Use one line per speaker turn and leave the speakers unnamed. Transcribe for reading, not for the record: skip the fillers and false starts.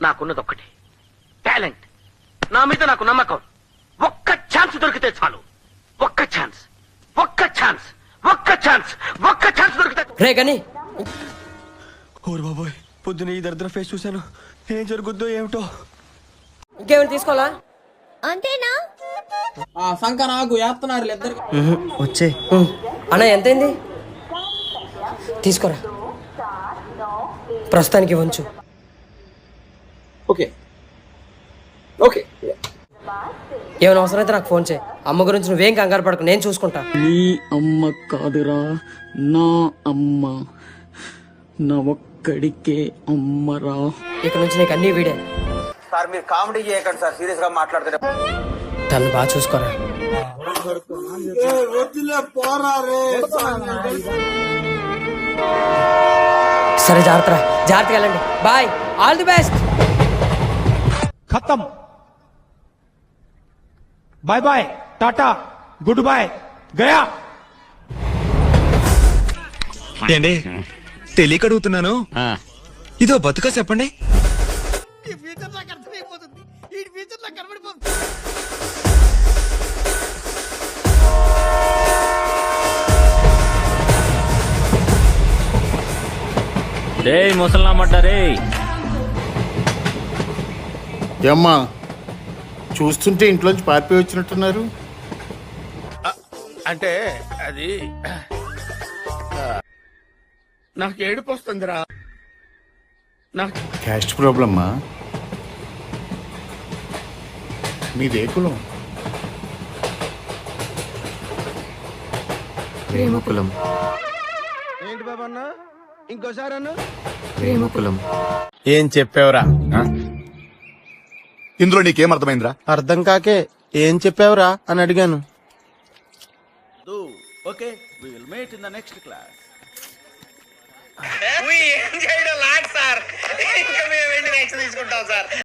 నాకున్నది ఒక్కటే, టాలెంట్. నా మీద నాకు నమ్మకం. ఒక్క ఛాన్స్ దొరికితే చాలు. ఒక్క ఛాన్స్, ఒక్క ఛాన్స్, ఒక్క ఛాన్స్, ఒక్క ఛాన్స్ దొరికితే.
రే గని
ఓరు బాబోయ్, పొద్దున ఈ దరిద్ర ఫేస్ చూశాను. ఏం జరుగుద్దో ఏమిటో.
ఇంకేమైనా తీసుకోవాలా?
అంతేనా?
సంక నాకు వేస్తున్నారు ఇద్దరు.
వచ్చే
అన్న ఎంతైంది? తీసుకోరా, ప్రస్తుతానికి వంచు.
Okay okay.
ఏమైనా అవసరం అయితే నాకు ఫోన్ చేయి. అమ్మ గురించి నువ్వేం కంగారు పడకు, నేను చూసుకుంటా.
నీ అమ్మ కాదురా, నా అమ్మ. నా ఒక్కడికే అమ్మరా.
ఇక నుంచి నీకు అన్ని వీడే.
సార్ మీరు కామెడీ చేయకండి సార్, సీరియస్ గా మాట్లాడుతున్నా.
తను బాగా చూసుకోరా. సరే జాగ్రత్తగా వెళ్ళండి. Bye, all the best.
खत्म, bye bye, tata, goodbye, गया.
ఏంటి తెలియక అడుగుతున్నాను, ఇదో బతుక చెప్పండి.
రే ముసలామడ్డారే.
ఏమ్మా చూస్తుంటే ఇంట్లోంచి పారిపోయి వచ్చినట్టున్నారు.
అంటే అది నాకు ఏడుపు వస్తుందిరా. నాకు
క్యాస్ట్ ప్రాబ్లమ్మా. మీదే కులం?
ప్రేమకులం.
ఏంటి బాబా అన్న, ఇంకోసారి అన్న.
ప్రేమకులం.
ఏం చెప్పావురా?
ఇందులో నీకేం అర్థమైందిరా?
అర్థం కాకే ఏం చెప్పావురా అని అడిగాను.
Okay, we will meet in the next class. ఏం చేయడం లాట్ సార్, ఇంకా మేము వెళ్ళి నెక్స్ట్ తీసుకుంటాం సార్.